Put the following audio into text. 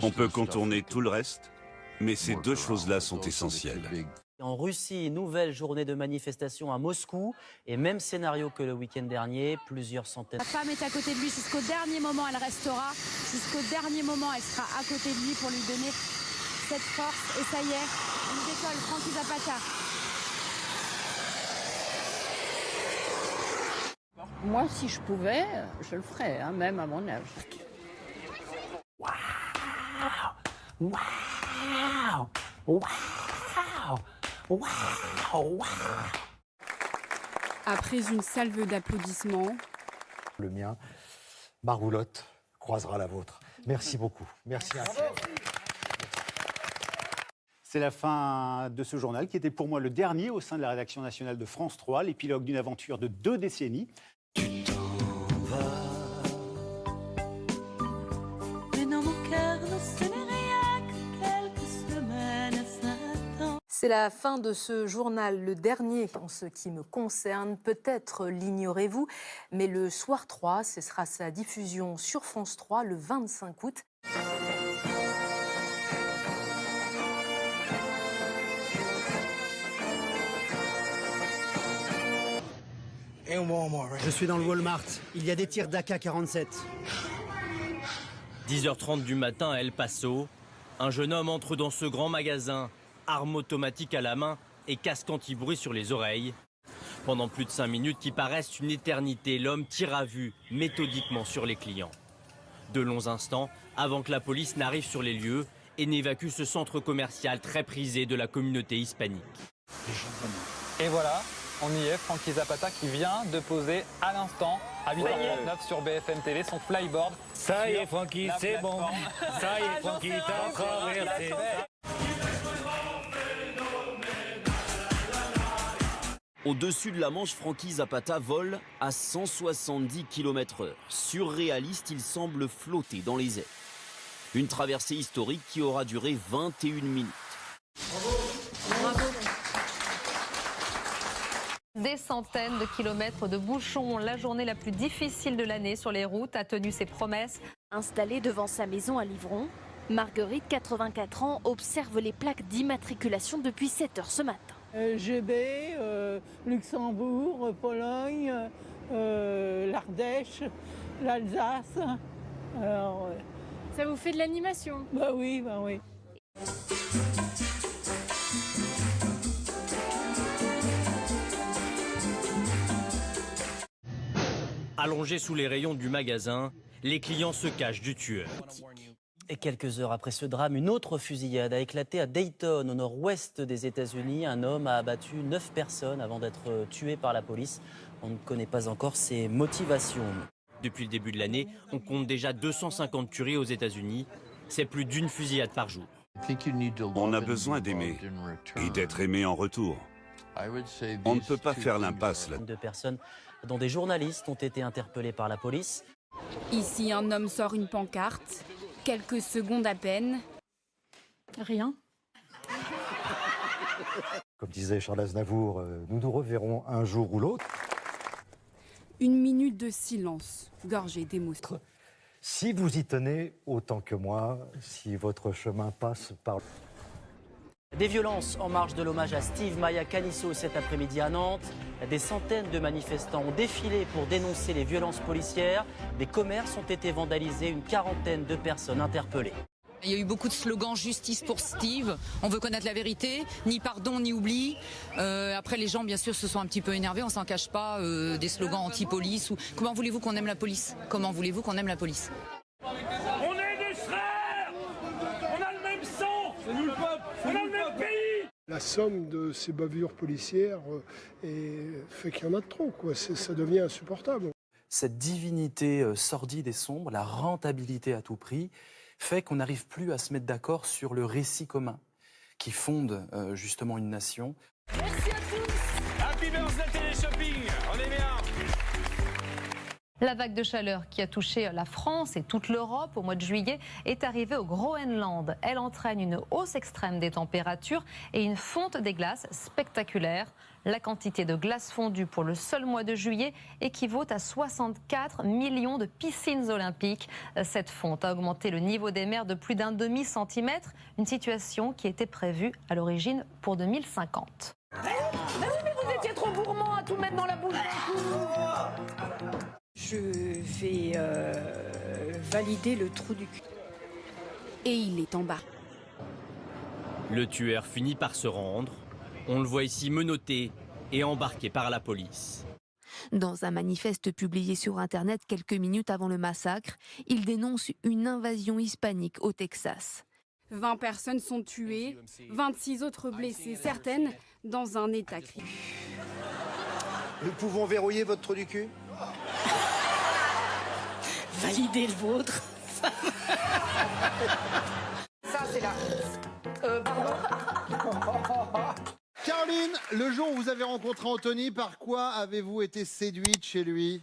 On peut contourner tout le reste, mais ces deux choses-là sont essentielles. En Russie, nouvelle journée de manifestation à Moscou. Et même scénario que le week-end dernier, plusieurs centaines... La femme est à côté de lui jusqu'au dernier moment, elle restera. Jusqu'au dernier moment, elle sera à côté de lui pour lui donner cette force. Et ça y est, il décolle, Frankie Zapata. Moi, si je pouvais, je le ferais, hein, même à mon âge. Waouh! Waouh! Waouh! Waouh! Après une salve d'applaudissements. Le mien, ma roulotte croisera la vôtre. Merci beaucoup. Merci. C'est la fin de ce journal qui était pour moi le dernier au sein de la rédaction nationale de France 3, l'épilogue d'une aventure de 2 décennies. Tu t'en vas. Mais dans mon cœur, ce n'est rien que quelques semaines, ça attend. C'est la fin de ce journal, le dernier en ce qui me concerne. Peut-être l'ignorez-vous, mais le soir 3, ce sera sa diffusion sur France 3 le 25 août. Je suis dans le Walmart. Il y a des tirs d'AK-47. 10h30 du matin à El Paso, un jeune homme entre dans ce grand magasin, arme automatique à la main et casque anti-bruit sur les oreilles. Pendant plus de 5 minutes qui paraissent une éternité, l'homme tire à vue méthodiquement sur les clients. De longs instants avant que la police n'arrive sur les lieux et n'évacue ce centre commercial très prisé de la communauté hispanique. Et voilà, on y est, Frankie Zapata qui vient de poser à l'instant, à 8h39 sur BFM TV, son flyboard. Ça y est, Frankie, c'est bon. Ça y est, Frankie, t'as traversé. Au-dessus de la Manche, Frankie Zapata vole à 170 km/h. Surréaliste, il semble flotter dans les airs. Une traversée historique qui aura duré 21 minutes. Bravo. Des centaines de kilomètres de bouchons. La journée la plus difficile de l'année sur les routes a tenu ses promesses. Installée devant sa maison à Livron, Marguerite, 84 ans, observe les plaques d'immatriculation depuis 7 heures ce matin. GB, Luxembourg, Pologne, l'Ardèche, l'Alsace. Alors, ça vous fait de l'animation? Bah oui, bah oui. Allongés sous les rayons du magasin, les clients se cachent du tueur. Et quelques heures après ce drame, une autre fusillade a éclaté à Dayton, au nord-ouest des États-Unis. Un homme a abattu 9 personnes avant d'être tué par la police. On ne connaît pas encore ses motivations. Depuis le début de l'année, on compte déjà 250 tueries aux États-Unis. C'est plus d'une fusillade par jour. On a besoin d'aimer et d'être aimé en retour. On ne peut pas faire l'impasse là. 2 personnes, dont des journalistes, ont été interpellés par la police. Ici, un homme sort une pancarte. Quelques secondes à peine. Rien. Comme disait Charles Aznavour, nous nous reverrons un jour ou l'autre. Une minute de silence, gorgée d'émotions. Si vous y tenez autant que moi, si votre chemin passe par... Des violences en marge de l'hommage à Steve Maia Caniço cet après-midi à Nantes. Des centaines de manifestants ont défilé pour dénoncer les violences policières. Des commerces ont été vandalisés, une quarantaine de personnes interpellées. Il y a eu beaucoup de slogans « Justice pour Steve », on veut connaître la vérité, ni pardon ni oubli. Après les gens bien sûr se sont un petit peu énervés, on s'en cache pas, des slogans anti-police. Ou... Comment voulez-vous qu'on aime la police? Comment voulez-vous qu'on aime la police? On est des frères. On a le même sang. C'est nous le peuple. On a le même pays. La somme de ces bavures policières fait qu'il y en a de trop, quoi. Ça devient insupportable. Cette divinité sordide et sombre, la rentabilité à tout prix, fait qu'on n'arrive plus à se mettre d'accord sur le récit commun qui fonde justement une nation. Merci à tous. Happy birthday Télé Shopping. On est bien. La vague de chaleur qui a touché la France et toute l'Europe au mois de juillet est arrivée au Groenland. Elle entraîne une hausse extrême des températures et une fonte des glaces spectaculaire. La quantité de glace fondue pour le seul mois de juillet équivaut à 64 millions de piscines olympiques. Cette fonte a augmenté le niveau des mers de plus d'un demi-centimètre, une situation qui était prévue à l'origine pour 2050. Mais vous étiez trop gourmand à tout mettre dans la bouche. Je vais valider le trou du cul. Et il est en bas. Le tueur finit par se rendre. On le voit ici menotté et embarqué par la police. Dans un manifeste publié sur Internet quelques minutes avant le massacre, il dénonce une invasion hispanique au Texas. 20 personnes sont tuées, 26 autres blessées, certaines dans un état critique. Nous pouvons verrouiller votre trou du cul? Valider le vôtre. Ça, c'est là. Pardon. Caroline, le jour où vous avez rencontré Anthony, par quoi avez-vous été séduite chez lui?